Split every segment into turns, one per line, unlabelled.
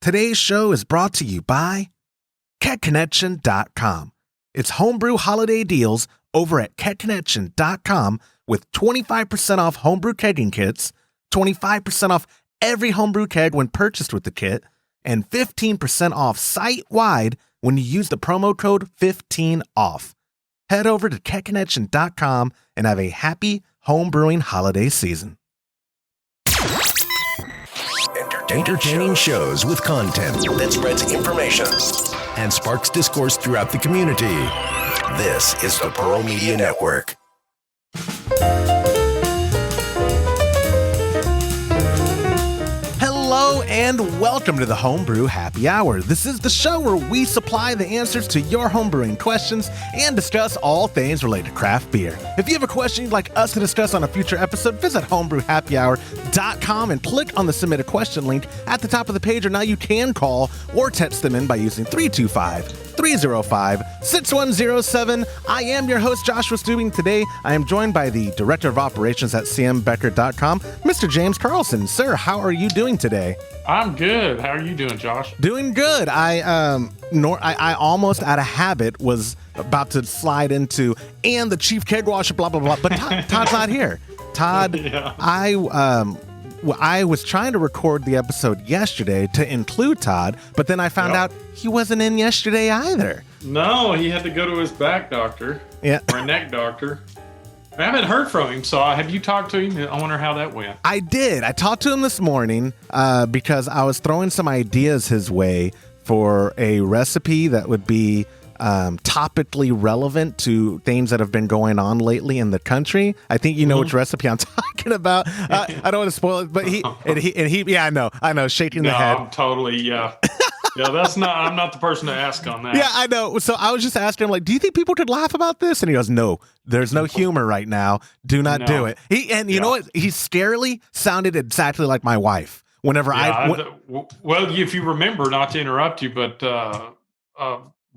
Today's show is brought to you by KetConnection.com. It's homebrew holiday deals over at KetConnection.com with 25% off homebrew kegging kits, 25% off every homebrew keg when purchased with the kit, and 15% off site-wide when you use the promo code 15OFF. Head over to KetConnection.com and have a happy homebrewing holiday season.
Entertaining shows with content that spreads information and sparks discourse throughout the community. This is the Pearl Media Network.
Hello and welcome to the Homebrew Happy Hour. This is the show where we supply the answers to your homebrewing questions and discuss all things related to craft beer. If you have a question you'd like us to discuss on a future episode, visit homebrewhappyhour.com and click on the Submit a Question link at the top of the page, or now you can call or text them in by using 325-305-6107. I am your host, Joshua Stubing. Today, I am joined by the Director of Operations at cmbecker.com, Mr. James Carlson. Sir, how are you doing today?
I'm good. How are you doing, Josh?
Doing good. I almost out of habit was about to slide into and the chief keg washer, blah blah blah. But Todd's not here. Todd, yeah. I was trying to record the episode yesterday to include Todd, but then I found out he wasn't in yesterday either.
No, he had to go to his back doctor.
Yeah,
or a neck doctor. I haven't heard from him, so have you talked to him? I wonder how that went.
I did. I talked to him this morning because I was throwing some ideas his way for a recipe that would be topically relevant to things that have been going on lately in the country. I think you know which recipe I'm talking about. I don't want to spoil it, but he, yeah, I know, shaking the head.
I'm totally, yeah. Yeah, I'm not the person to ask on that.
Yeah, I know. So I was just asking him, like, do you think people could laugh about this? And he goes, no, there's no humor right now. Do not do it. You know what? He scarily sounded exactly like my wife. Whenever
well, if you remember, not to interrupt you, but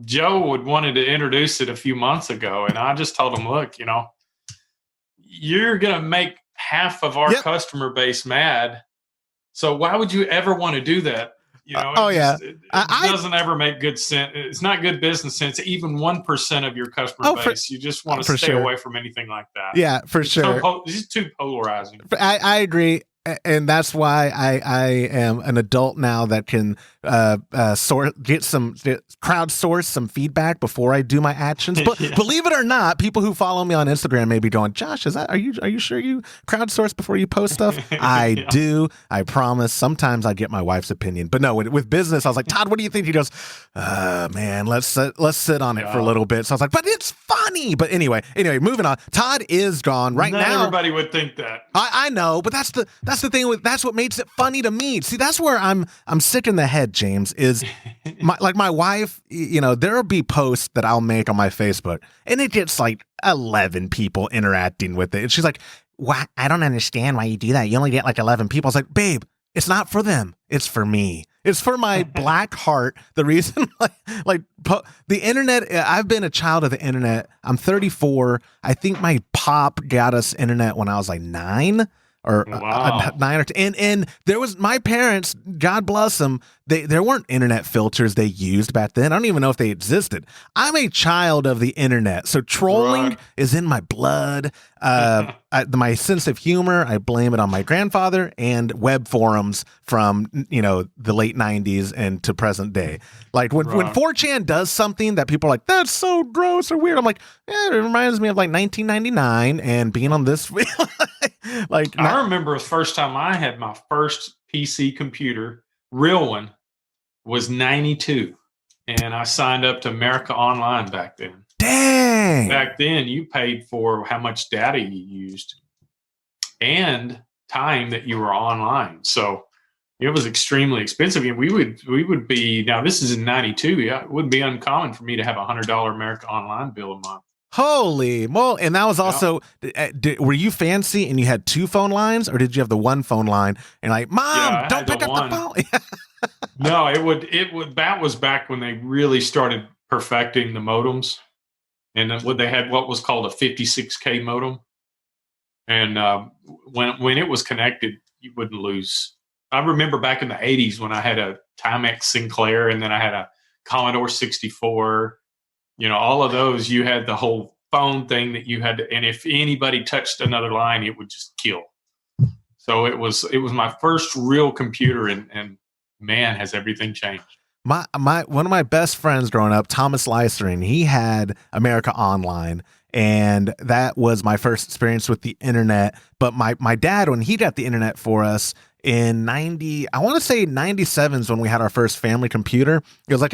Joe wanted to introduce it a few months ago, and I just told him, look, you're going to make half of our customer base mad. So why would you ever want to do that? It doesn't ever make good sense. It's not good business sense. Even 1% of your customer base, you just want to stay away from anything like that.
Yeah, for sure.
It's too polarizing.
I agree. And that's why I am an adult now that can crowdsource some feedback before I do my actions. But believe it or not, people who follow me on Instagram may be going, Josh, are you sure you crowdsource before you post stuff? I do. I promise. Sometimes I get my wife's opinion, but no, with business, I was like, Todd, what do you think? He goes, man, let's sit on it for a little bit. So I was like, but it's funny. But anyway, moving on. Todd is gone right now.
Everybody would think that.
I know, but that's the thing that's what makes it funny to me. See, that's where I'm sick in the head, James, is my wife, there'll be posts that I'll make on my Facebook and it gets like 11 people interacting with it. And she's like, "Why? I don't understand why you do that. You only get like 11 people." I was like, "Babe, it's not for them. It's for me. It's for my black heart." The reason the internet, I've been a child of the internet. I'm 34. I think my pop got us internet when I was like 9. Or 9 or 10. And there was my parents, God bless them, there weren't internet filters they used back then. I don't even know if they existed. I'm a child of the internet, so trolling is in my blood. My sense of humor, I blame it on my grandfather and web forums from the late 90s and to present day. Like when 4chan does something that people are like, that's so gross or weird, I'm like, it reminds me of like 1999 and being on this.
I remember the first time I had my first PC computer, real one, was 92. And I signed up to America Online back then.
Dang!
Back then, you paid for how much data you used and time that you were online. So it was extremely expensive. And we would be, now this is in 92. Yeah, it wouldn't be uncommon for me to have $100 America Online bill a month.
Holy moly. And that was also, were you fancy and you had 2 phone lines, or did you have the 1 phone line and like, Mom, don't pick up the phone?
No, that was back when they really started perfecting the modems. And they had what was called a 56K modem. And when it was connected, you wouldn't lose I remember back in the 80s when I had a Timex Sinclair and then I had a Commodore 64, all of those, you had the whole phone thing that you had to, and if anybody touched another line, it would just kill. So it was my first real computer, and man, has everything changed.
My one of my best friends growing up, Thomas Leistering, he had America Online, and that was my first experience with the internet. But my dad, when he got the internet for us in 97 is when we had our first family computer. It was like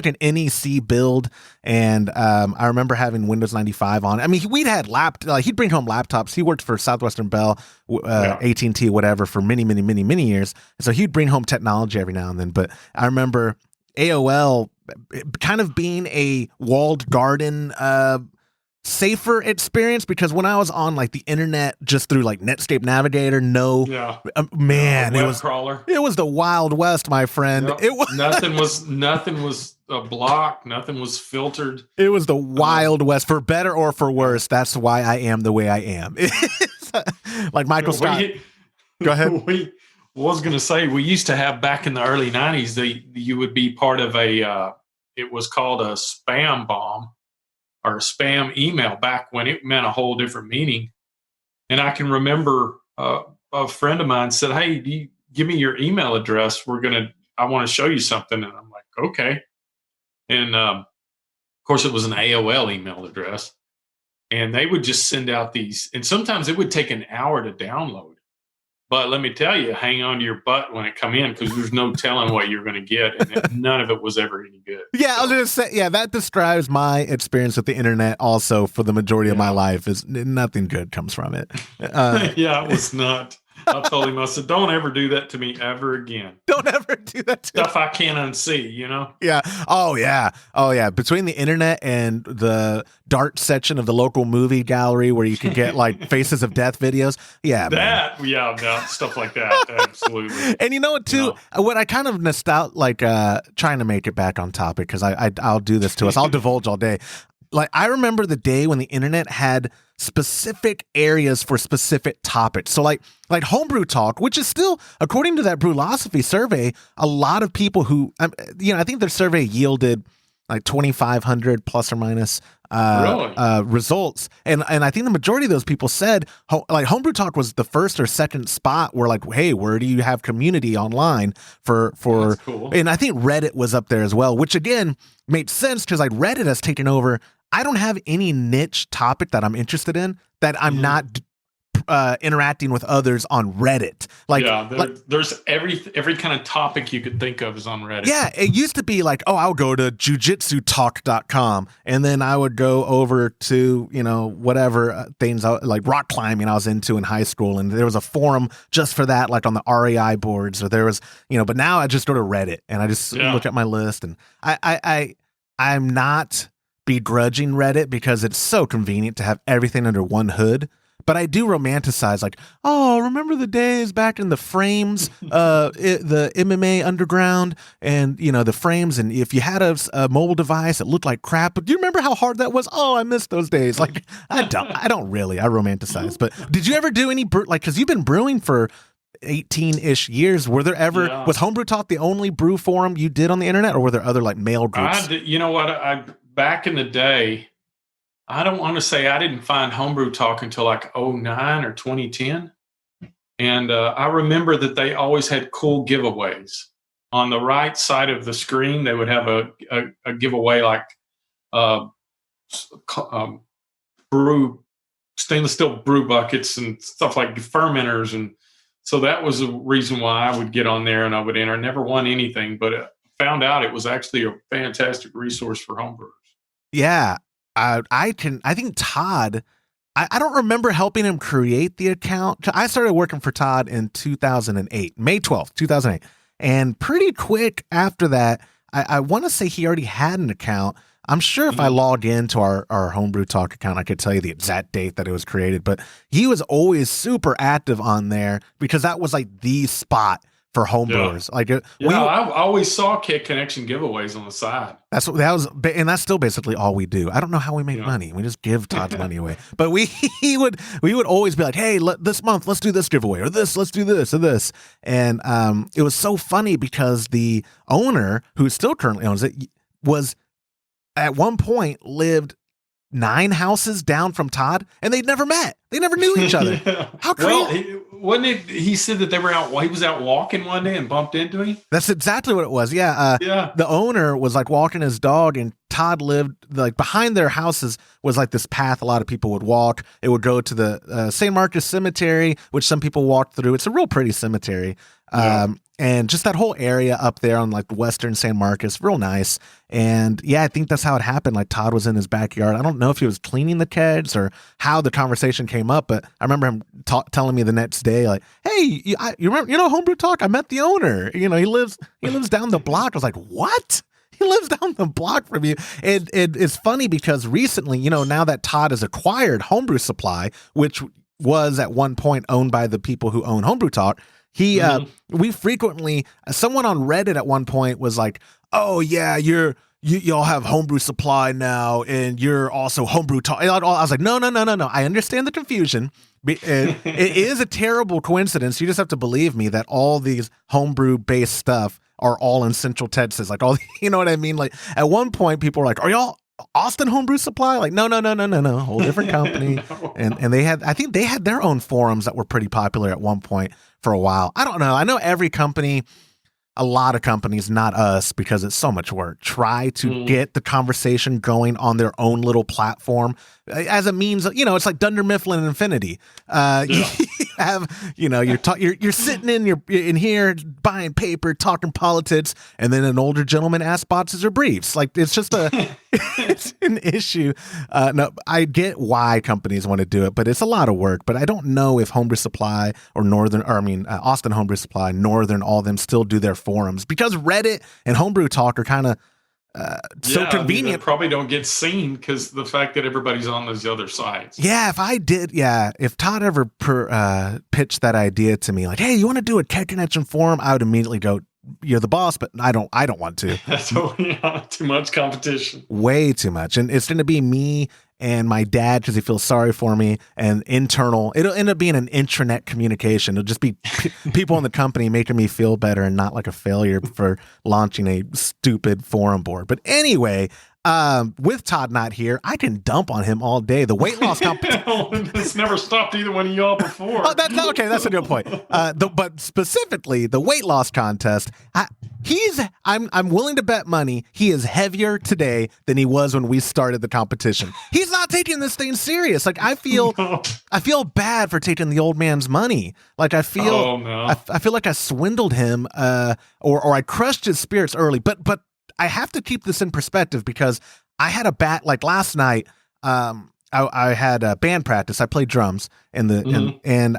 an NEC build, and I remember having Windows 95 on. I mean, we'd had he'd bring home laptops. He worked for Southwestern Bell, AT&T, whatever, for many, many, many, many years. So he'd bring home technology every now and then. But I remember AOL kind of being a walled garden safer experience, because when I was on like the internet just through like Netscape Navigator, it was
crawler.
It was the Wild West, my friend.
Yep.
It was
nothing was a block, nothing was filtered.
It was the Wild West, for better or for worse. That's why I am the way I am. Like Michael Scott. Go ahead.
Was going to say, we used to have back in the early 90s, you would be part of it was called a spam bomb or a spam email back when it meant a whole different meaning. And I can remember a friend of mine said, "Hey, give me your email address. I want to show you something." And I'm like, "Okay." And of course it was an AOL email address, and they would just send out these, and sometimes it would take an hour to download. But let me tell you, hang on to your butt when it come in, because there's no telling what you're going to get, and none of it was ever any good.
Yeah, so. I was going to say, that describes my experience with the internet also for the majority of my life. Is nothing good comes from it.
It was not. I told him, I said, "Don't ever do that to me ever again.
Don't ever do that to
stuff I can't unsee,
Yeah. Oh, yeah. Between the internet and the dark section of the local movie gallery where you can get like Faces of Death videos. Yeah,
stuff like that. Absolutely.
And you know what, too? What I kind of trying to make it back on topic, because I'll do this to us. I'll divulge all day. Like, I remember the day when the internet had specific areas for specific topics. So like Homebrew Talk, which is still, according to that Brewlosophy survey, a lot of people who, I think their survey yielded like 2,500 plus or minus results. And I think the majority of those people said, like, Homebrew Talk was the first or second spot where, like, hey, where do you have community online for
That's cool.
And I think Reddit was up there as well, which again made sense, because like Reddit has taken over. I don't have any niche topic that I'm interested in that I'm not interacting with others on Reddit.
There's every kind of topic you could think of is on Reddit.
Yeah, it used to be like, I'll go to jujitsutalk.com, and then I would go over to, whatever things like rock climbing I was into in high school, and there was a forum just for that, like on the REI boards, or there was, but now I just go to Reddit and I just look at my list, and I'm not begrudging Reddit because it's so convenient to have everything under one hood. But I do romanticize, like, remember the days back in the frames, the MMA underground, and the frames, and if you had a mobile device, it looked like crap. But do you remember how hard that was? Oh, I miss those days. Like, I don't really. I romanticize. But did you ever do any because you've been brewing for 18-ish years? Were there ever was Homebrew Talk the only brew forum you did on the internet, or were there other like mail groups?
You know what? Back in the day, I don't want to say I didn't find Homebrew Talk until like 2009 or 2010. And I remember that they always had cool giveaways. On the right side of the screen, they would have a giveaway like stainless steel brew buckets and stuff like fermenters. And so that was the reason why I would get on there and I would enter. I never won anything, but found out it was actually a fantastic resource for homebrewers.
Yeah, I think Todd, I don't remember helping him create the account. I started working for Todd in 2008, May 12th, 2008. And pretty quick after that, I want to say he already had an account. I'm sure if I logged into our Homebrew Talk account, I could tell you the exact date that it was created. But he was always super active on there because that was like the spot for homebrewers. Like
I always saw Kit Connection giveaways on the side.
And that's still basically all we do. I don't know how we make money. We just give Todd's money away. But we would always be like, hey, this month let's do this giveaway, or let's do this or this. And it was so funny because the owner, who still currently owns it, was at one point lived 9 houses down from Todd, and they'd never met. They never knew each other. How crazy!
Well, he said that they were out. He was out walking one day and bumped into him.
That's exactly what it was. Yeah. The owner was like walking his dog, and Todd lived like behind their houses was like this path a lot of people would walk. It would go to the St. Marcus Cemetery, which some people walked through. It's a real pretty cemetery. And just that whole area up there on like western San Marcos, real nice. And yeah, I think that's how it happened. Like Todd was in his backyard. I don't know if he was cleaning the kegs or how the conversation came up, but I remember him telling me the next day, like, "Hey, you remember, Homebrew Talk? I met the owner. He lives down the block." I was like, "What? He lives down the block from you?" And it's funny because recently, now that Todd has acquired Homebrew Supply, which was at one point owned by the people who own Homebrew Talk. We frequently, someone on Reddit at one point was like, "Oh yeah, y'all have Homebrew Supply now, and you're also Homebrew Talk." I was like, no. I understand the confusion. It is a terrible coincidence. You just have to believe me that all these homebrew based stuff are all in Central Texas. Like you know what I mean? Like at one point, people were like, "Are y'all Austin Homebrew Supply?" Like, no, whole different company.
No.
And I think they had their own forums that were pretty popular at one point for a while. I don't know. I know every company, a lot of companies, not us, because it's so much work, try to get the conversation going on their own little platform as a means of, it's like Dunder Mifflin and Infinity. You have, you're sitting in here buying paper, talking politics, and then an older gentleman asks boxes or briefs. Like it's just it's an issue. No, I get why companies want to do it, but it's a lot of work. But I don't know if Homebrew Supply or Austin Homebrew Supply, Northern, all of them still do their forums, because Reddit and Homebrew Talk are kind of so convenient.
They probably don't get seen because the fact that everybody's on those other sites.
Yeah, if Todd ever pitched that idea to me, like, "Hey, you want to do a Keg Connection forum?" I would immediately go, "You're the boss," but I don't want to.
So too much competition.
Way too much. And it's going to be me and my dad because he feels sorry for me, and internal. It'll end up being an intranet communication. It'll just be people in the company making me feel better and not like a failure for launching a stupid forum board. But anyway, with Todd not here, I can dump on him all day. The weight loss competition.
It's never stopped either one of y'all before.
Oh, that's okay. That's a good point. But specifically, the weight loss contest. I'm willing to bet money he is heavier today than he was when we started the competition. He's not taking this thing serious. Like I feel bad for taking the old man's money. Like I feel I feel like I swindled him or I crushed his spirits early. But I have to keep this in perspective because I had a like last night. I had a band practice. I played drums and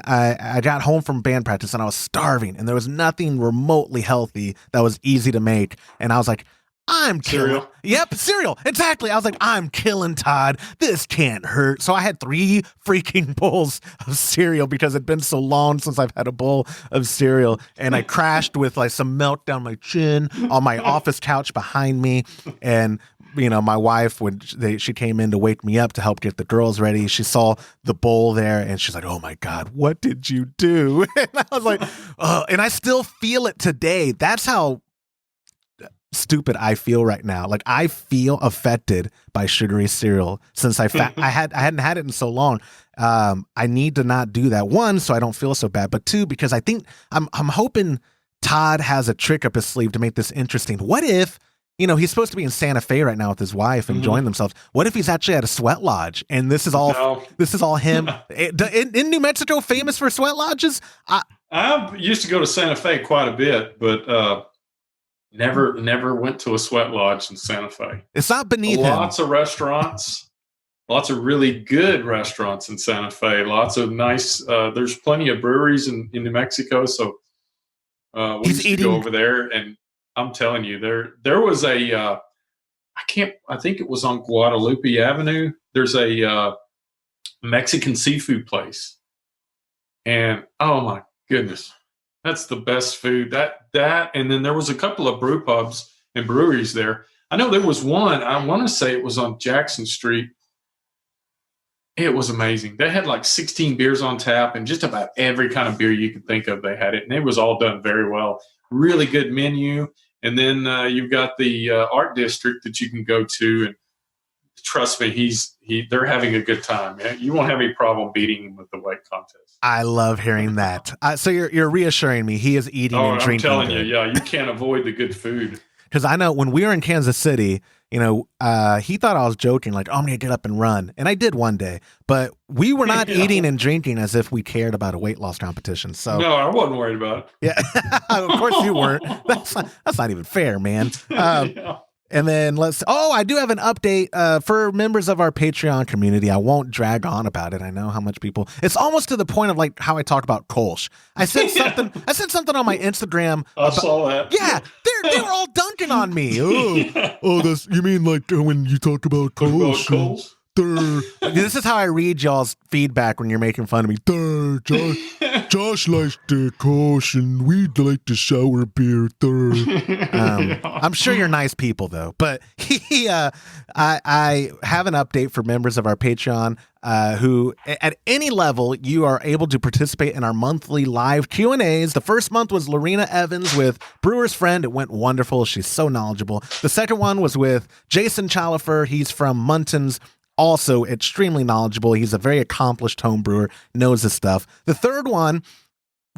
I got home from band practice and I was starving and there was nothing remotely healthy that was easy to make. And I was like, I'm killing. Yep, cereal. Exactly. I was like, I'm killing Todd. This can't hurt. So I had 3 freaking bowls of cereal because it'd been so long since I've had a bowl of cereal. And I crashed with like some milk down my chin on my office couch behind me. And my wife, when she came in to wake me up to help get the girls ready, she saw the bowl there and she's like, "Oh my God, what did you do?" And I was like, "Oh," and I still feel it today. That's how stupid I feel right now. Like I feel affected by sugary cereal since I hadn't had it in so long. I need to not do that. 1, so I don't feel so bad, but 2, because I think I'm hoping Todd has a trick up his sleeve to make this interesting. What if, he's supposed to be in Santa Fe right now with his wife enjoying themselves. What if he's actually at a sweat lodge and this is all him? In New Mexico, famous for sweat lodges?
I used to go to Santa Fe quite a bit, but never went to a sweat lodge in Santa Fe.
It's not beneath him.
Lots of restaurants, lots of really good restaurants in Santa Fe. Lots of nice. There's plenty of breweries in New Mexico, so we used to go over there. And I'm telling you, there was I think it was on Guadalupe Avenue. There's a Mexican seafood place, and oh my goodness, That's the best food. That, and then there was a couple of brew pubs and breweries there. I know there was one, I want to say it was on Jackson Street. It was amazing. They had like 16 beers on tap, and just about every kind of beer you could think of, they had it. And it was all done very well. Really good menu. And then you've got the art district that you can go to. And trust me, they're having a good time. You won't have any problem beating him with the weight contest.
I love hearing that. So you're reassuring me he is eating and drinking.
I'm telling you, yeah, you can't avoid the good food.
Because I know when we were in Kansas City, he thought I was joking, like, oh, I'm going to get up and run. And I did one day. But we were not eating and drinking as if we cared about a weight loss competition. So
no, I wasn't worried about it.
Yeah, of course you weren't. That's not even fair, man.
Yeah.
And then I do have an update for members of our Patreon community. I won't drag on about it. I know how much people, it's almost to the point of like how I talk about Kolsch. I said something on my Instagram.
I saw that.
Yeah. They were all dunking on me. You mean like when you talk about Kolsch? This is how I read y'all's feedback when you're making fun of me. Josh likes the Kolsch and we'd like the sour beer. I'm sure you're nice people though, but I have an update for members of our Patreon who at any level you are able to participate in our monthly live Q&As. The first month was Lorena Evans with Brewer's Friend. It went wonderful. She's so knowledgeable. The second one was with Jason Chalifer. He's from Muntins. Also extremely knowledgeable. He's a very accomplished home brewer, knows his stuff. The third one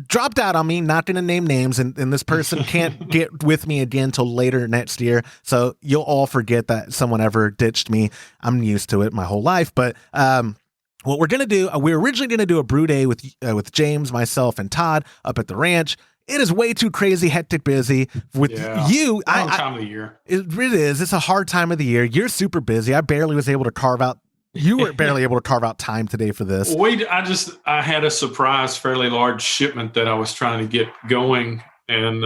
dropped out on me, not going to name names, and this person can't get with me again until later next year. So you'll all forget that someone ever ditched me. I'm used to it my whole life. But what we're going to do, we're originally going to do a brew day with James, myself, and Todd up at the ranch. It is way too crazy, hectic, busy with you.
Time of the year.
It really is. It's a hard time of the year. You're super busy. I barely was able to carve out. You were barely able to carve out time today for this.
I had a surprise, fairly large shipment that I was trying to get going, and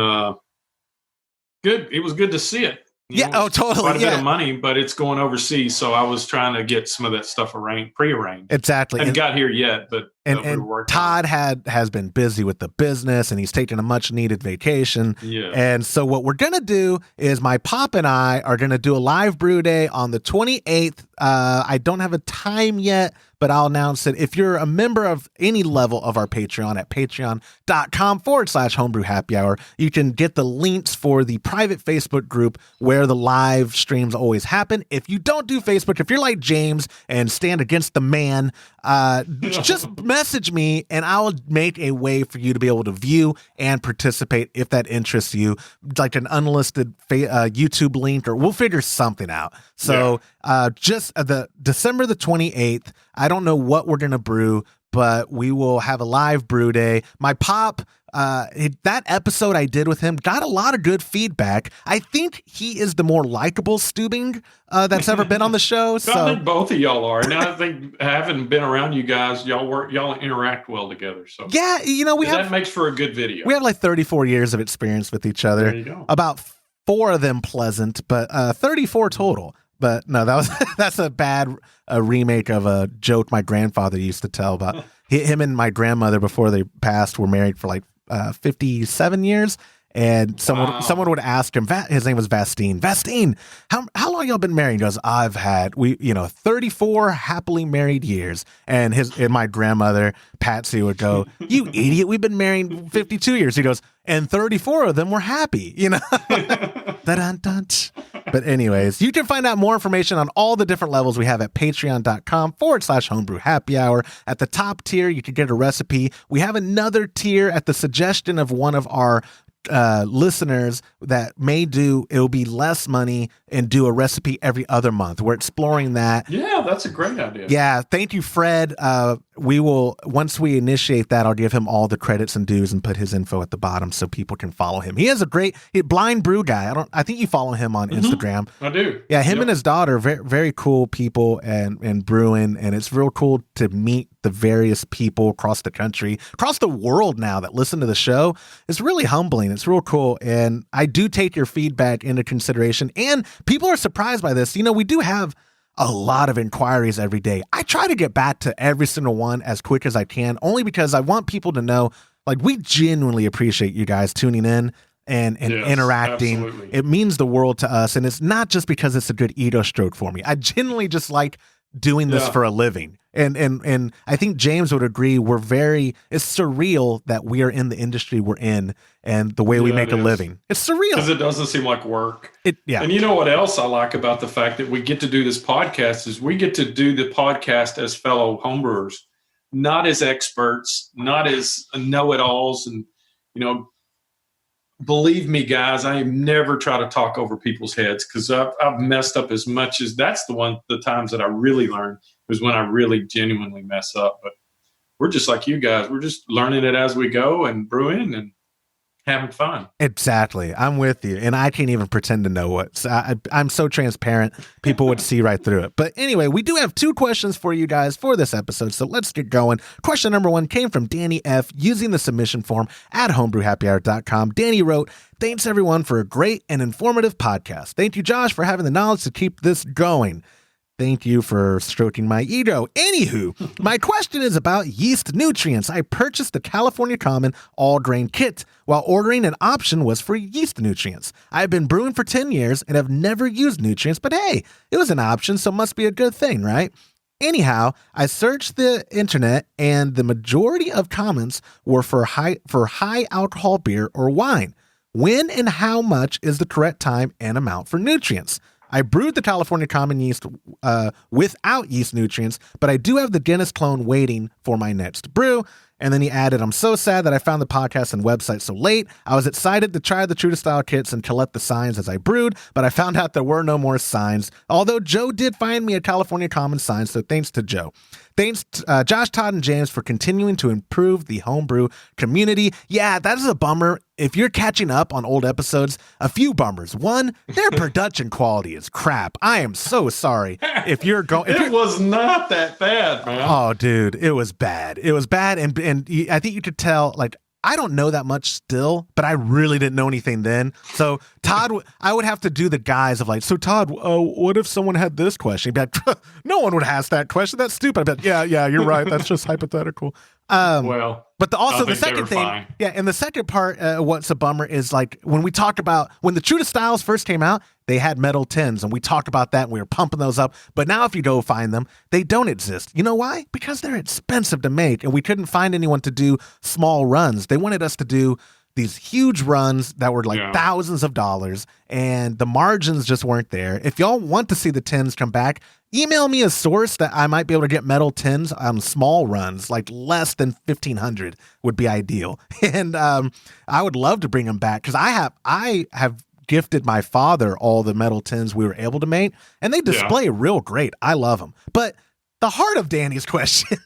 good. It was good to see it.
Totally.
Quite a bit of money, but it's going overseas, so I was trying to get some of that stuff prearranged.
Exactly.
Haven't got here yet, but
and Todd has been busy with the business, and he's taking a much needed vacation.
Yeah.
And so what we're gonna do is my pop and I are gonna do a live brew day on the 28th. I don't have a time yet, but I'll announce it. If you're a member of any level of our Patreon at patreon.com/homebrew happy hour, you can get the links for the private Facebook group where the live streams always happen. If you don't do Facebook, if you're like James and stand against the man, just message me and I'll make a way for you to be able to view and participate if that interests you, like an unlisted YouTube link, or we'll figure something out. So just the December the 28th, I don't know what we're going to brew, but we will have a live brew day. My pop, that episode I did with him got a lot of good feedback. I think he is the more likable Stubing that's ever been on the show. So
I think both of y'all are. Now I think having been around you guys, y'all interact well together. So
yeah,
that makes for a good video.
We have like 34 years of experience with each other.
There you go.
About 4 of them pleasant, but 34 total. But no, that's a bad remake of a joke my grandfather used to tell about him and my grandmother before they passed were married for like 57 years. And someone would ask him, his name was Vastine, how long y'all been married? He goes, I've had 34 happily married years. And my grandmother, Patsy, would go, you idiot, we've been married 52 years. He goes, and 34 of them were happy, But anyways, you can find out more information on all the different levels we have at patreon.com/homebrew happy hour. At the top tier, you can get a recipe. We have another tier at the suggestion of one of our listeners that it'll be less money and do a recipe every other month. We're exploring that.
Yeah, that's a great idea.
Yeah, thank you, Fred. We will, once we initiate that, I'll give him all the credits and dues and put his info at the bottom so people can follow him. He has a great blind brew guy. I think you follow him on Instagram.
I do.
Yeah, him and his daughter, very, very cool people and brewing, and it's real cool to meet the various people across the country, across the world now that listen to the show. It's really humbling. It's real cool. And I do take your feedback into consideration. And people are surprised by this. We do have a lot of inquiries every day. I try to get back to every single one as quick as I can, only because I want people to know Like, we genuinely appreciate you guys tuning in and
Yes,
interacting.
absolutely.
It means the world to us. And it's not just because it's a good ego stroke for me. I genuinely just like doing this for a living. And I think James would agree, it's surreal that we are in the industry we're in and the way we make a living. It's surreal.
Because it doesn't seem like work.
Yeah.
And you know what else I like about the fact that we get to do this podcast is we get to do the podcast as fellow homebrewers, not as experts, not as know-it-alls. And, believe me, guys, I never try to talk over people's heads because I've messed up as much as the times that I really learned was when I really genuinely mess up. But we're just like you guys. We're just learning it as we go and brewing and having fun.
Exactly. I'm with you. And I can't even pretend to know what. I'm so transparent. People would see right through it. But anyway, we do have 2 questions for you guys for this episode. So let's get going. Question number 1 came from Danny F. using the submission form at homebrewhappyhour.com. Danny wrote, "Thanks everyone for a great and informative podcast. Thank you, Josh, for having the knowledge to keep this going." Thank you for stroking my ego. Anywho, my question is about yeast nutrients. I purchased the California Common all-grain kit while ordering an option was for yeast nutrients. I've been brewing for 10 years and have never used nutrients, but hey, it was an option, so must be a good thing, right? Anyhow, I searched the internet and the majority of comments were for high alcohol beer or wine. When and how much is the correct time and amount for nutrients? I brewed the California Common yeast without yeast nutrients, but I do have the Guinness clone waiting for my next brew. And then he added, "I'm so sad that I found the podcast and website so late. I was excited to try the True to Style kits and collect the signs as I brewed, but I found out there were no more signs. Although Joe did find me a California Common sign, so thanks to Joe. Thanks, Josh, Todd, and James for continuing to improve the homebrew community." Yeah, that is a bummer. If you're catching up on old episodes, a few bummers. One, their production quality is crap. I am so sorry. If you're going,
it was not that bad, man.
Oh, dude, it was bad. It was bad, and I think you could tell. Like, I don't know that much still, but I really didn't know anything then. So Todd, I would have to do the guise of like, so Todd, what if someone had this question? He'd be like, no one would ask that question. That's stupid. I'd be like, yeah, you're right. That's just hypothetical. But the second thing, fine. And the second part, what's a bummer is like when we talk about when the True to Styles first came out, they had metal tins and we talked about that and we were pumping those up. But now if you go find them, they don't exist. You know why? Because they're expensive to make and we couldn't find anyone to do small runs. They wanted us to do these huge runs that were like thousands of dollars and the margins just weren't there. If y'all want to see the tins come back, email me a source that I might be able to get metal tins on small runs, like less than 1,500 would be ideal. And I would love to bring them back because I have gifted my father all the metal tins we were able to make, and they display real great. I love them. But the heart of Danny's question,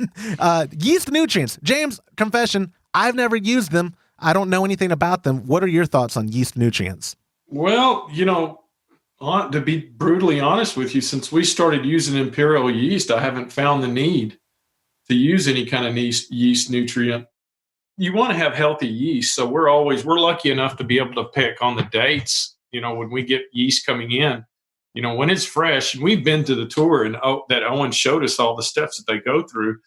yeast nutrients. James, confession, I've never used them. I don't know anything about them. What are your thoughts on yeast nutrients?
Well, to be brutally honest with you, since we started using imperial yeast, I haven't found the need to use any kind of yeast nutrient. You want to have healthy yeast. So we're lucky enough to be able to pick on the dates, when we get yeast coming in, when it's fresh. And we've been to the tour and that Owen showed us all the steps that they go through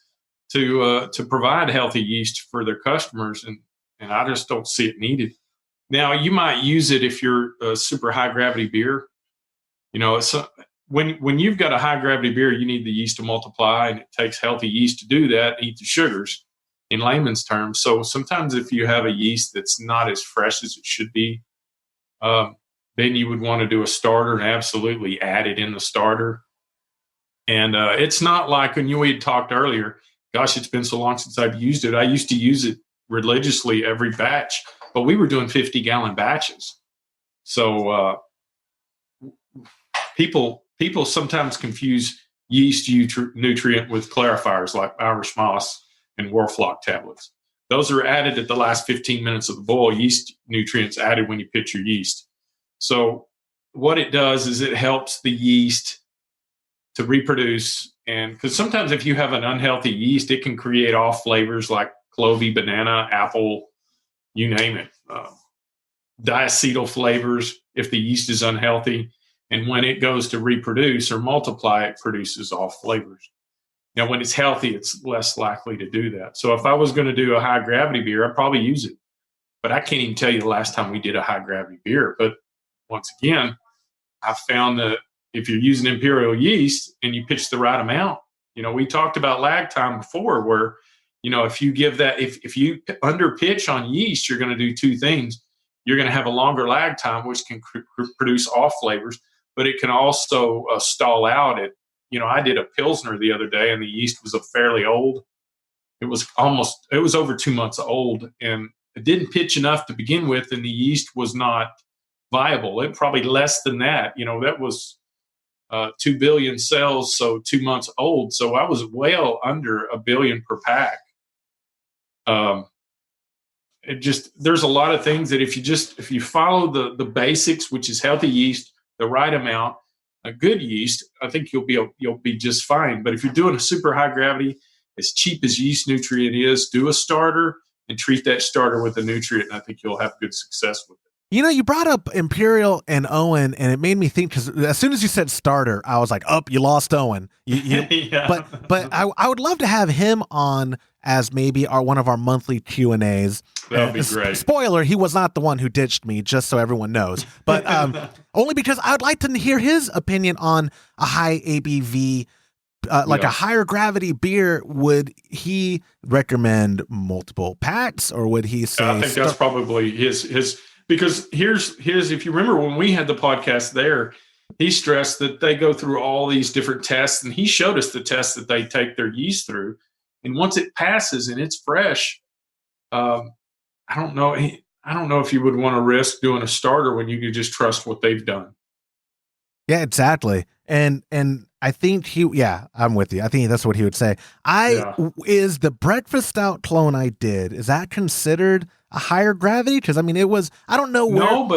to provide healthy yeast for their customers. And I just don't see it needed. Now, you might use it if you're a super high gravity beer. When you've got a high gravity beer, you need the yeast to multiply, and it takes healthy yeast to do that, eat the sugars in layman's terms. So sometimes if you have a yeast that's not as fresh as it should be, then you would want to do a starter and absolutely add it in the starter. And it's not like when we had talked earlier, gosh, it's been so long since I've used it. I used to use it religiously every batch, but we were doing 50-gallon batches. So people sometimes confuse yeast nutrient with clarifiers like Irish moss and Warflock tablets. Those are added at the last 15 minutes of the boil. Yeast nutrients added when you pitch your yeast. So what it does is it helps the yeast to reproduce. And because sometimes if you have an unhealthy yeast, it can create off flavors like clovey, banana, apple, you name it. Diacetyl flavors if the yeast is unhealthy. And when it goes to reproduce or multiply, it produces off flavors. Now, when it's healthy, it's less likely to do that. So if I was going to do a high gravity beer, I'd probably use it. But I can't even tell you the last time we did a high gravity beer. But once again, I found that if you're using imperial yeast and you pitch the right amount, we talked about lag time before where, if you give that, if you under pitch on yeast, you're going to do two things. You're going to have a longer lag time, which can produce off flavors, but it can also stall out at, I did a Pilsner the other day and the yeast was a fairly old. It was over 2 months old and it didn't pitch enough to begin with. And the yeast was not viable. It probably less than that, that was 2 billion cells. So 2 months old. So I was well under 1 billion per pack. There's a lot of things that if you follow the basics, which is healthy yeast, the right amount, a good yeast, I think you'll be just fine. But if you're doing a super high gravity, as cheap as yeast nutrient is, do a starter and treat that starter with a nutrient, and I think you'll have good success with it.
You brought up Imperial and Owen, and it made me think, because as soon as you said starter, I was like, you lost Owen.
Yeah.
But I would love to have him on as maybe one of our monthly Q&As.
That would be great.
Spoiler, he was not the one who ditched me, just so everyone knows. But only because I would like to hear his opinion on a high ABV, a higher gravity beer. Would he recommend multiple packs, or would he say...
I think that's probably his because here's if you remember when we had the podcast there, he stressed that they go through all these different tests, and he showed us the tests that they take their yeast through. And once it passes and it's fresh, I don't know if you would want to risk doing a starter when you could just trust what they've done.
Yeah, exactly. And I think I'm with you. I think that's what he would say. Is the breakfast stout clone I did, is that considered a higher gravity? Because it was, I don't know where.
No,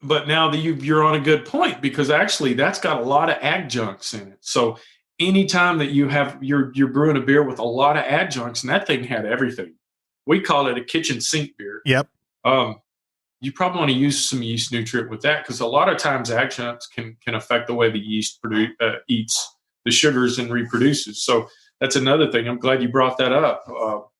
but now that you're on a good point, because actually that's got a lot of adjuncts in it. So anytime that you're brewing a beer with a lot of adjuncts, and that thing had everything. We call it a kitchen sink beer.
Yep.
You probably want to use some yeast nutrient with that, because a lot of times adjuncts can affect the way the yeast eats the sugars and reproduces. So that's another thing. I'm glad you brought that up.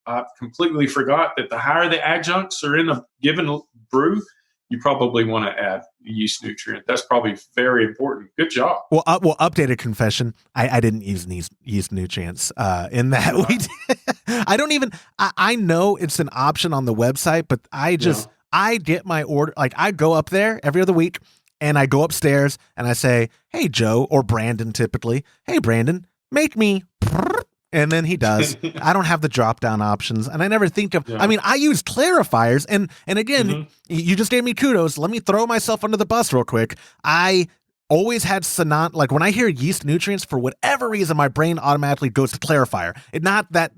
I completely forgot that the higher the adjuncts are in a given brew, you probably want to add yeast nutrient. That's probably very important. Good job.
Well, updated confession. I didn't use yeast nutrients in that. I know it's an option on the website, but I get my order. Like, I go up there every other week and I go upstairs and I say, "Hey, Joe," or Brandon typically, "Hey, Brandon, make me," and then he does. I don't have the drop down options, and I never think of, I use clarifiers, and again, you just gave me kudos. Let me throw myself under the bus real quick. I always had like when I hear yeast nutrients, for whatever reason, my brain automatically goes to clarifier. Not that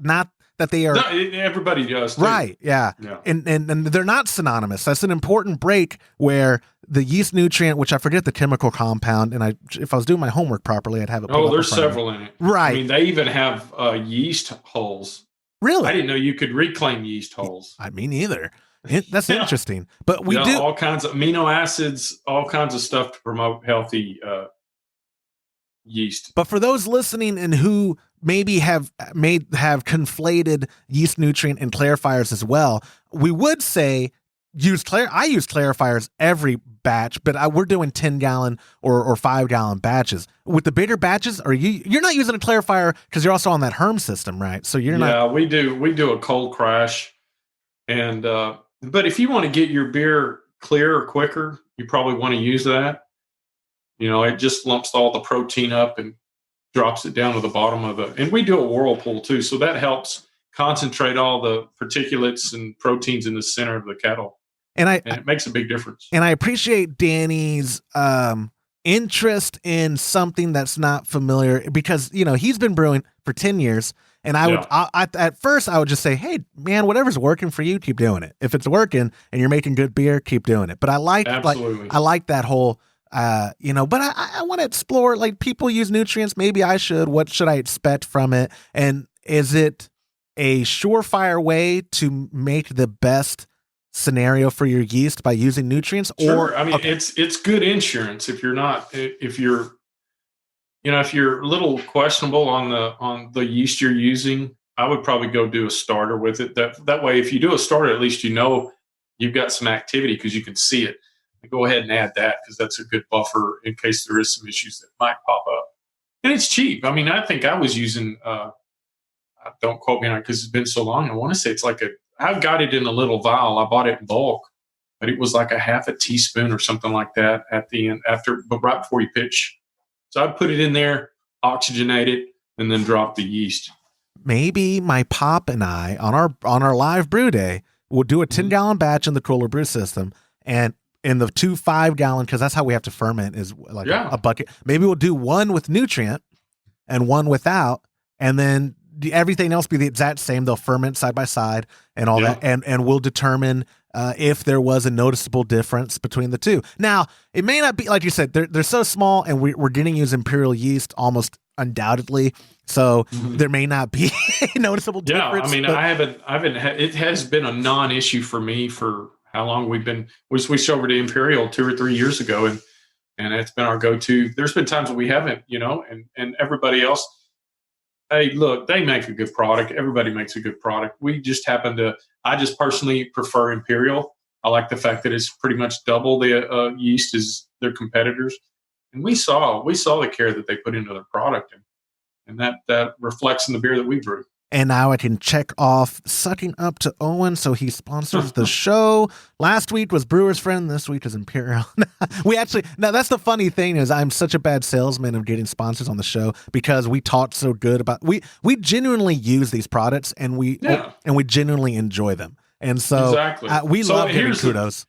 they are.
No, everybody does too.
Right. Yeah. And they're not synonymous. That's an important break where the yeast nutrient, which I forget the chemical compound, and if I was doing my homework properly, I'd have it.
There's several in it.
Right.
They even have yeast holes.
Really?
I didn't know you could reclaim yeast holes.
Me neither. That's interesting. But we do
all kinds of amino acids, all kinds of stuff to promote healthy yeast.
But for those listening and who maybe have conflated yeast nutrient and clarifiers as well, we would say I use clarifiers every batch, but we're doing 10-gallon or 5-gallon batches. With the bigger batches, you're not using a clarifier because you're also on that Herm system, right? So you're not.
Yeah, we do a cold crash, and but if you want to get your beer clearer quicker, you probably want to use that. It just lumps all the protein up and drops it down to the bottom of and we do a whirlpool too, so that helps concentrate all the particulates and proteins in the center of the kettle. And it makes a big difference. And I
appreciate Danny's interest in something that's not familiar, because he's been brewing for 10 years. And at first I would just say, "Hey man, whatever's working for you, keep doing it. If it's working and you're making good beer, keep doing it." But I like that whole but I want to explore, like, people use nutrients. Maybe I should. What should I expect from it? And is it a surefire way to make the best scenario for your yeast by using nutrients?
Sure. It's good insurance if you're If you're a little questionable on the yeast you're using, I would probably go do a starter with it. That way, if you do a starter, at least you've got some activity because you can see it. Go ahead and add that because that's a good buffer in case there is some issues that might pop up. And it's cheap. I mean, I think I was using. Don't quote me on it because it's been so long. I want to say it's like I've got it in a little vial. I bought it in bulk, but it was like a half a teaspoon or something like that at the end but right before you pitch. So I'd put it in there, oxygenate it, and then drop the yeast.
Maybe my pop and I on our live brew day will do a 10-gallon batch in the cooler brew system, and in the 2 5-gallon, because that's how we have to ferment is like a bucket. Maybe we'll do one with nutrient and one without, and then everything else be the exact same. They'll ferment side by side and all that, and we'll determine if there was a noticeable difference between the two. Now, it may not be like you said; they're so small, and we're getting use imperial yeast almost undoubtedly. So there may not be a noticeable difference.
I mean, I haven't. It has been a non-issue for me for how long we switched over to imperial 2 or 3 years ago, and it's been our go-to. There's been times when we haven't, and everybody else. Hey, look, they make a good product. Everybody makes a good product. We just I just personally prefer imperial. I like the fact that it's pretty much double the yeast as their competitors. And we saw the care that they put into their product. And that reflects in the beer that we brew.
And now I can check off Sucking Up to Owen, so he sponsors the show. Last week was Brewer's Friend. This week is Imperial. Now that's the funny thing is I'm such a bad salesman of getting sponsors on the show because we talked so good about we genuinely use these products and we genuinely enjoy them. And so we love getting kudos.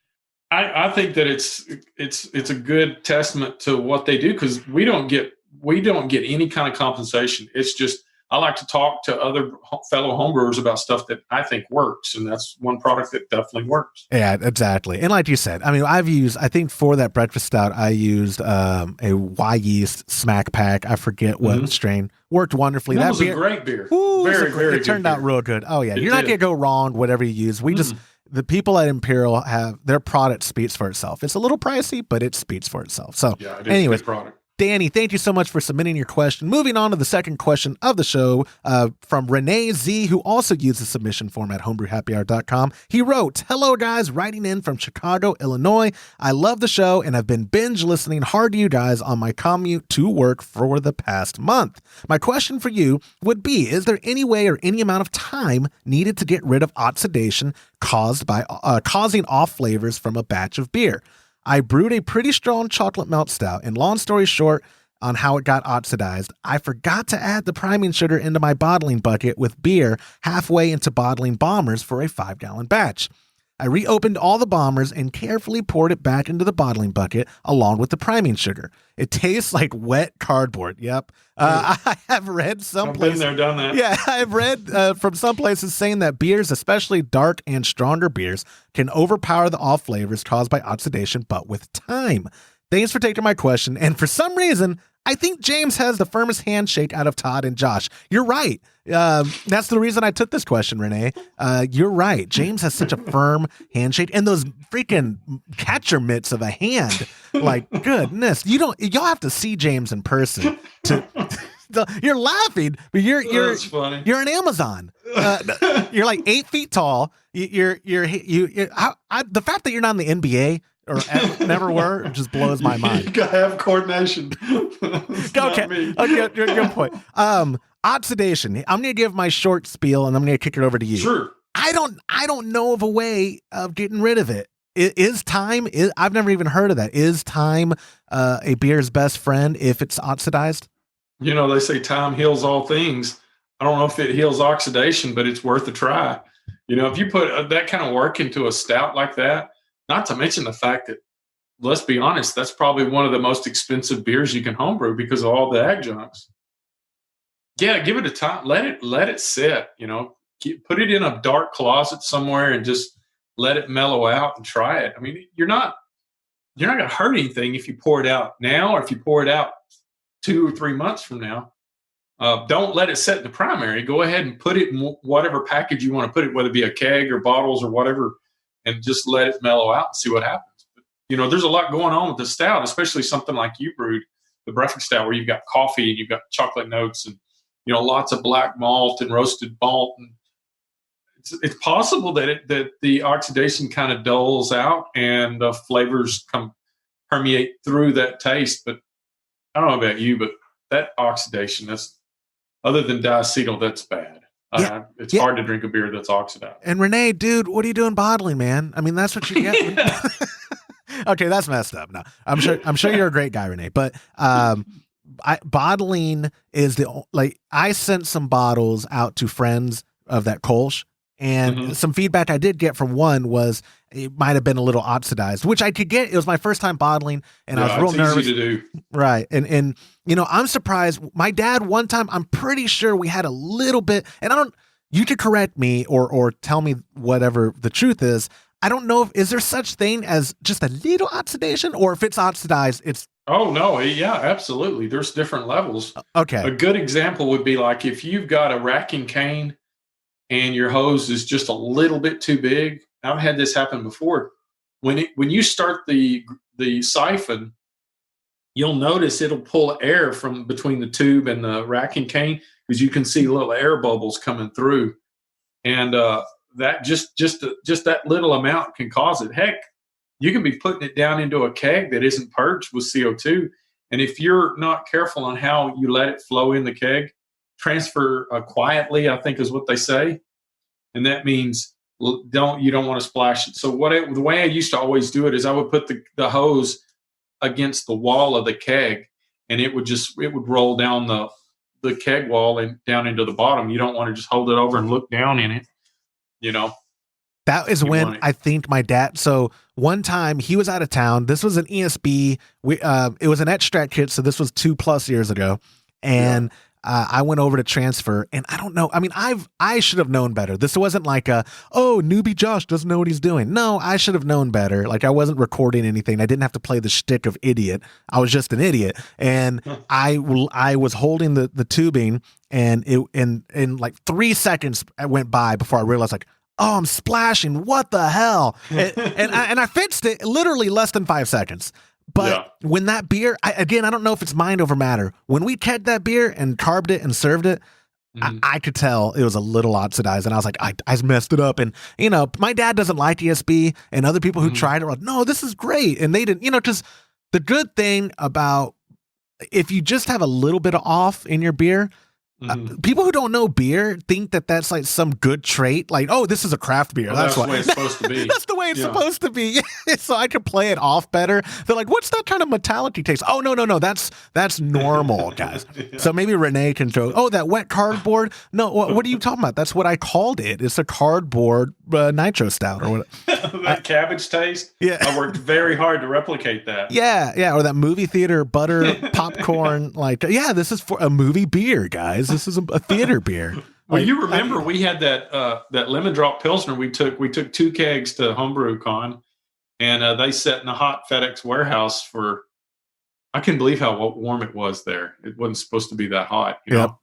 I think that it's a good testament to what they do because we don't get any kind of compensation. It's just I like to talk to other fellow homebrewers about stuff that I think works, and that's one product that definitely works.
Yeah, exactly. And like you said, I mean, I think for that breakfast stout, I used a Yeast Smack Pack. I forget what strain. Worked wonderfully.
That was a great beer. Very
it turned out real good. Oh, yeah. You're not going to go wrong, whatever you use. We just, the people at Imperial their product speaks for itself. It's a little pricey, but it speaks for itself. So, anyways.
A good product.
Danny, thank you so much for submitting your question. Moving on to the second question of the show from Renee Z, who also used the submission form at homebrewhappyhour.com. He wrote, "Hello, guys, writing in from Chicago, Illinois. I love the show and have been binge listening hard to you guys on my commute to work for the past month. My question for you would be, is there any way or any amount of time needed to get rid of oxidation caused by causing off flavors from a batch of beer? I brewed a pretty strong chocolate melt stout, and long story short on how it got oxidized, I forgot to add the priming sugar into my bottling bucket with beer halfway into bottling bombers for a 5-gallon batch. I reopened all the bombers and carefully poured it back into the bottling bucket along with the priming sugar. It tastes like wet cardboard. Yep. I have read some places.
I've been there, done that.
Yeah, I've read from some places saying that beers, especially dark and stronger beers, can overpower the off flavors caused by oxidation, but with time. Thanks for taking my question. And for some reason, I think James has the firmest handshake out of Todd and Josh. You're right. That's the reason I took this question, Renee. You're right. James has such a firm handshake and those freaking catcher mitts of a hand. Like, goodness, y'all have to see James in person. You're laughing, but
That's funny.
You're an Amazon. You're like 8 feet tall. The fact that you're not in the NBA or never were just blows my mind.
You gotta have coordination.
Okay, good point. Oxidation. I'm gonna give my short spiel and I'm gonna kick it over to you.
Sure.
I don't know of a way of getting rid of it. I've never even heard of that. Is time a beer's best friend if it's oxidized?
They say time heals all things. I don't know if it heals oxidation, but it's worth a try. If you put that kind of work into a stout like that, not to mention the fact that, let's be honest, that's probably one of the most expensive beers you can homebrew because of all the adjuncts. Yeah, give it a time. Let it sit. Put it in a dark closet somewhere and just let it mellow out and try it. I mean, you're not going to hurt anything if you pour it out now or if you pour it out 2 or 3 months from now. Don't let it set in the primary. Go ahead and put it in whatever package you want to put it, whether it be a keg or bottles or whatever, and just let it mellow out and see what happens. But, there's a lot going on with the stout, especially something like you brewed. the breakfast stout where you've got coffee and you've got chocolate notes and, you know, lots of black malt and roasted malt. And it's possible that the oxidation kind of dulls out and the flavors permeate through that taste. But I don't know about you, but that oxidation, that's, other than diacetyl, that's bad. It's hard to drink a beer that's oxidized.
And Renee, dude, what are you doing bottling, man? I mean, that's what you get. Okay, that's messed up. No, I'm sure you're a great guy, Renee. But bottling is I sent some bottles out to friends of that Kolsch, and some feedback I did get from one was it might have been a little oxidized, which I could get. It was my first time bottling, and I was real nervous.
Easy to do.
Right, and you know, I'm surprised. My dad one time, I'm pretty sure we had a little bit, and you could correct me or tell me whatever the truth is. I don't know is there such thing as just a little oxidation, or if it's oxidized, it's...
Oh, no. Yeah, absolutely. There's different levels.
Okay.
A good example would be like if you've got a racking cane and your hose is just a little bit too big. I've had this happen before. When you start the siphon, you'll notice it'll pull air from between the tube and the racking cane because you can see little air bubbles coming through. And that just that little amount can cause it. Heck, you can be putting it down into a keg that isn't purged with CO2. And if you're not careful on how you let it flow in the keg, transfer quietly, I think is what they say. And that means you don't want to splash it. So the way I used to always do it is I would put the hose against the wall of the keg, and it would roll down the keg wall and down into the bottom. You don't want to just hold it over and look down in it. You know,
that is when I think my dad. So one time he was out of town. This was an ESB. It was an extract kit. So this was 2+ years ago. And I went over to transfer, and I don't know. I mean, I should have known better. This wasn't like newbie Josh doesn't know what he's doing. No, I should have known better. Like, I wasn't recording anything. I didn't have to play the shtick of idiot. I was just an idiot. And I was holding the tubing, and in like 3 seconds went by before I realized, like, oh, I'm splashing. What the hell? and I fixed it literally less than 5 seconds. But when that beer, I don't know if it's mind over matter. When we kegged that beer and carbed it and served it, I could tell it was a little oxidized. And I was like, I messed it up. And, you know, my dad doesn't like ESB, and other people who tried it were like, no, this is great. And they didn't, you know, because the good thing about if you just have a little bit of off in your beer, people who don't know beer think that that's like some good trait. Like, oh, this is a craft beer.
Well, that's the way it's supposed to be.
That's the way it's supposed to be. So I could play it off better. They're like, what's that kind of metallic taste? Oh, no. That's normal, guys. So maybe Renee can joke, oh, that wet cardboard. No, what are you talking about? That's what I called it. It's a cardboard nitro stout or what?
That cabbage taste. Yeah. I worked very hard to replicate that.
Yeah. Or that movie theater butter popcorn. Like, this is for a movie beer, guys. This is a theater beer.
Well, you remember we had that lemon drop Pilsner. We took 2 kegs to Homebrew Con, and they sat in a hot FedEx warehouse for, I couldn't believe how warm it was there. It wasn't supposed to be that hot. You know?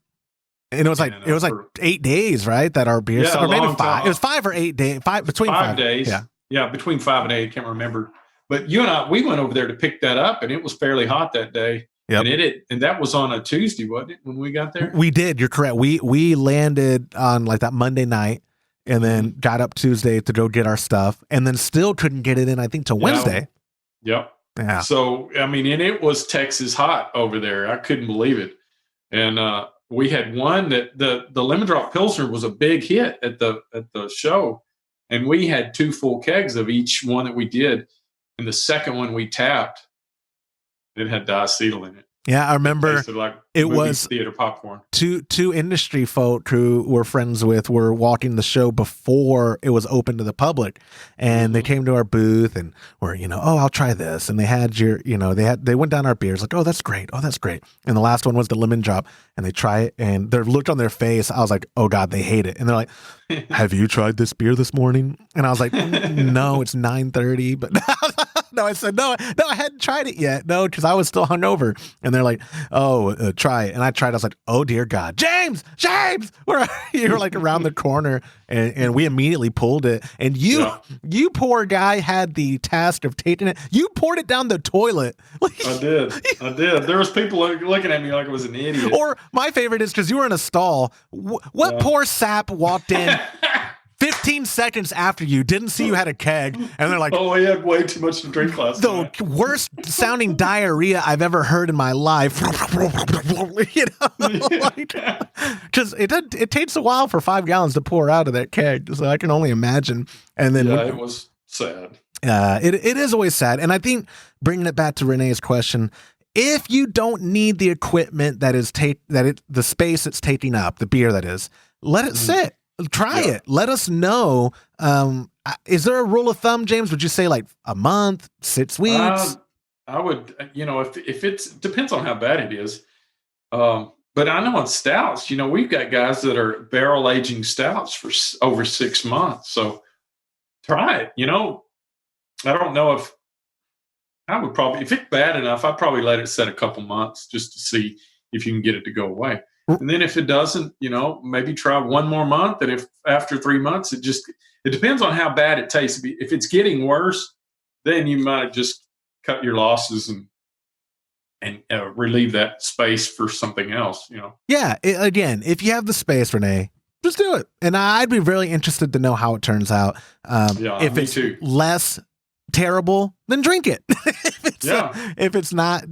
And
it was like 8 days, right? That our beer, or maybe 5. Time. It was 5 or 8 days. Between 5
days. Yeah, between 5 and 8. I can't remember. But you and I, we went over there to pick that up, and it was fairly hot that day. Yep. And that was on a Tuesday, wasn't it, when we got there?
We did. You're correct. We landed on like that Monday night, and then got up Tuesday to go get our stuff, and then still couldn't get it in, I think, till Wednesday.
Yep. Yeah. So, I mean, and it was Texas hot over there. I couldn't believe it. And we had one that the Lemon Drop Pilsner was a big hit at the show, and we had 2 full kegs of each one that we did. And the second one we tapped, it had diacetyl in it.
Yeah, I remember
it was theater popcorn.
Two industry folk who we're friends with were walking the show before it was open to the public, and they came to our booth and were, oh, I'll try this, and they had they went down our beers like, oh, that's great, and the last one was the lemon drop, and they try it, and their look on their face, I was like, oh God, they hate it, and they're like, have you tried this beer this morning? And I was like, no, it's 9:30, but. No, I said, no, I hadn't tried it yet. No, because I was still hungover. And they're like, oh, try it. And I tried. I was like, oh, dear God. James, where are you? You were like around the corner, and we immediately pulled it. And you poor guy had the task of taking it. You poured it down the toilet.
I did. There was people looking at me like I was an idiot.
Or my favorite is because you were in a stall. What poor sap walked in 15 seconds after you, didn't see you had a keg, and they're like,
oh, he had way too much to drink last night.
The worst sounding diarrhea I've ever heard in my life. You know, because it takes a while for 5 gallons to pour out of that keg, so I can only imagine. And then
it was sad.
It is always sad, and I think bringing it back to Renee's question, if you don't need the equipment the space it's taking up, the beer that is, let it sit. Try it. Let us know. Is there a rule of thumb, James? Would you say like a month, 6 weeks?
I would, if it's depends on how bad it is. But I know on stouts, we've got guys that are barrel aging stouts for over 6 months. So try it. I don't know if I would probably, if it's bad enough, I'd probably let it set a couple months just to see if you can get it to go away. And then if it doesn't, maybe try 1 more month. And if after 3 months, it depends on how bad it tastes. If it's getting worse, then you might just cut your losses and relieve that space for something else,
Yeah. Again, if you have the space, Renee, just do it. And I'd be really interested to know how it turns out. If it's less terrible, then drink it. If it's not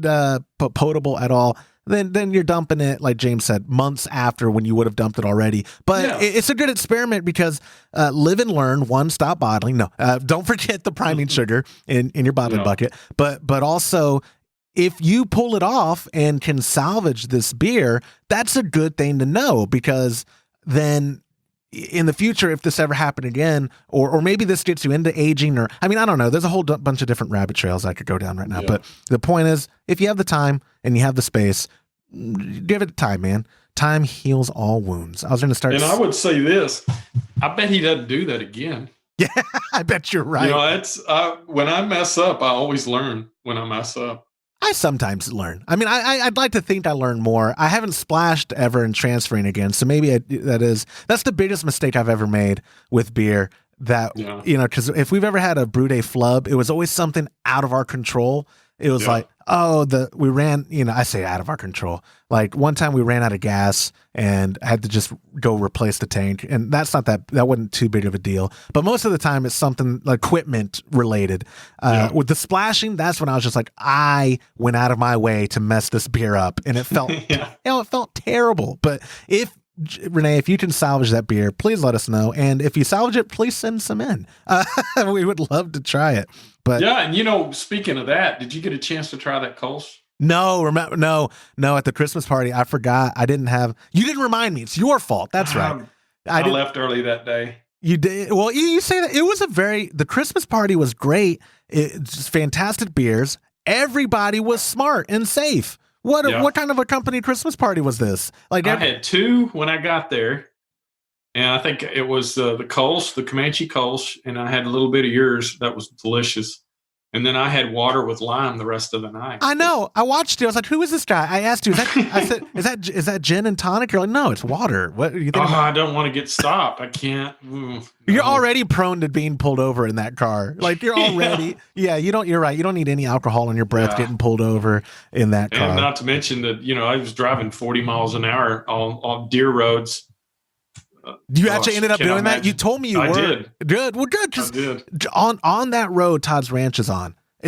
potable at all, then you're dumping it, like James said, months after when you would have dumped it already. But it's a good experiment because live and learn. One, stop bottling. No, don't forget the priming sugar in your bottling bucket. But also, if you pull it off and can salvage this beer, that's a good thing to know, because then in the future, if this ever happened again, or maybe this gets you into aging, or I don't know. There's a whole bunch of different rabbit trails I could go down right now. But the point is, if you have the time and you have the space, give it time, man. Time heals all wounds. I was going to start.
And I would say this: I bet he doesn't do that again.
Yeah, I bet you're right.
When I mess up, I always learn when I mess up.
I sometimes learn. I'd like to think I learn more. I haven't splashed ever in transferring again, so maybe that's the biggest mistake I've ever made with beer. That because if we've ever had a brew day flub, it was always something out of our control. It was like, we ran, I say out of our control. Like one time we ran out of gas and had to just go replace the tank. And that wasn't too big of a deal. But most of the time it's something like equipment related. With the splashing, that's when I was just like, I went out of my way to mess this beer up. And it felt, it felt terrible. But Renee, if you can salvage that beer, please let us know. And if you salvage it, please send some in. We would love to try it. But
and speaking of that, did you get a chance to try that Kolsch?
No, at the Christmas party, I forgot. You didn't remind me. It's your fault. That's right.
I left early that day.
You did. Well, you say that it was the Christmas party was great. It's fantastic beers. Everybody was smart and safe. What kind of a company Christmas party was this? I
had 2 when I got there, and I think it was the Kolsch, the Comanche Kolsch, and I had a little bit of yours that was delicious. And then I had water with lime the rest of the night.
I know. I watched you. I was like, "Who is this guy?" I asked you. I said, "Is that gin and tonic?" You're like, "No, it's water." What do you think?
I don't want to get stopped. I can't.
You're already prone to being pulled over in that car. Like you're already. You don't. You're right. You don't need any alcohol in your breath getting pulled over in that car.
And not to mention that I was driving 40 miles an hour on deer roads.
You actually ended up doing that? You told me you were.
I did.
Good. Well, good. Because on that road Todd's Ranch is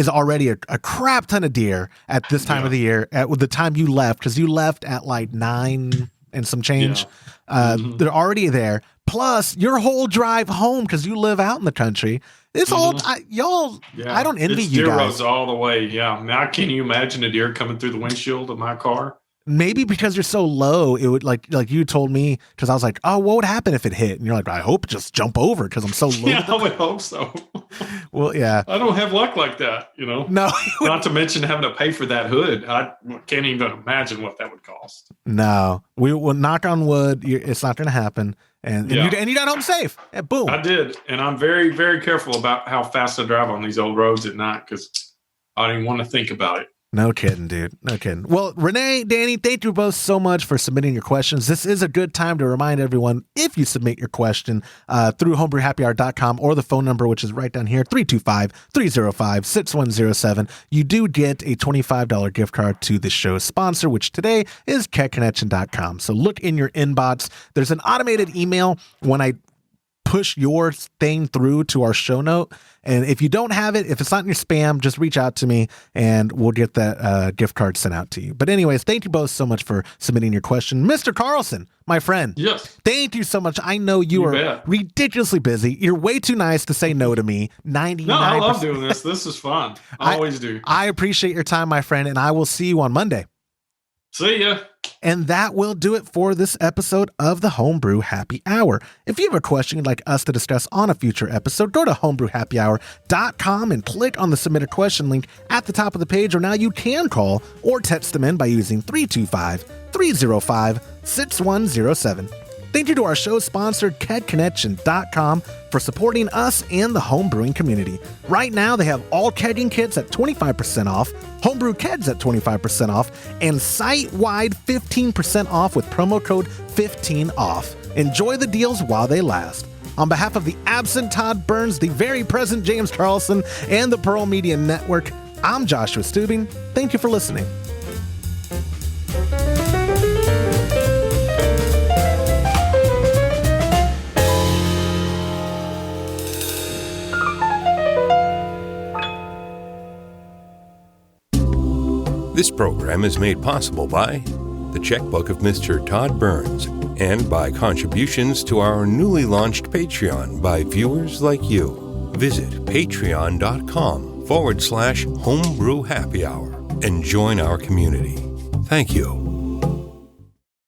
already a crap ton of deer at this time of the year. At the time you left, because you left at like 9 and some change. They're already there. Plus your whole drive home, because you live out in the country. It's all y'all. I don't envy you
deer
guys.
Roads all the way. Yeah. Now, can you imagine a deer coming through the windshield of my car?
Maybe because you're so low, it would like you told me, because I was like, oh, what would happen if it hit? And you're like, I hope just jump over because I'm so low.
Yeah, I would hope so.
Well, yeah.
I don't have luck like that, No. Not to mention having to pay for that hood. I can't even imagine what that would cost.
No. We will knock on wood. It's not going to happen. And you got home safe. And boom.
I did. And I'm very, very careful about how fast I drive on these old roads at night because I don't even want to think about it.
No kidding, dude. No kidding. Well, Renee, Danny, thank you both so much for submitting your questions. This is a good time to remind everyone, if you submit your question through homebrewhappyhour.com or the phone number, which is right down here, 325-305-6107, you do get a $25 gift card to the show's sponsor, which today is kegconnection.com. So look in your inbox. There's an automated email when I push your thing through to our show note. And if you don't have it, if it's not in your spam, just reach out to me and we'll get that gift card sent out to you. But anyways, thank you both so much for submitting your question. Mr. Carlson, my friend.
Yes.
Thank you so much. I know you are ridiculously busy. You're way too nice to say no to me. 99%.
No, I love doing this. This is fun. I always do.
I appreciate your time, my friend, and I will see you on Monday.
See ya.
And that will do it for this episode of the Homebrew Happy Hour. If you have a question you'd like us to discuss on a future episode, go to homebrewhappyhour.com and click on the submit a question link at the top of the page, or now you can call or text them in by using 325-305-6107. Thank you to our show sponsor, kegconnection.com, for supporting us and the homebrewing community. Right now, they have all kegging kits at 25% off, homebrew kegs at 25% off, and site-wide 15% off with promo code 15OFF. Enjoy the deals while they last. On behalf of the absent Todd Burns, the very present James Carlson, and the Pearl Media Network, I'm Joshua Stubing. Thank you for listening.
This program is made possible by the checkbook of Mr. Todd Burns and by contributions to our newly launched Patreon by viewers like you. Visit patreon.com/homebrew happy hour and join our community. Thank you.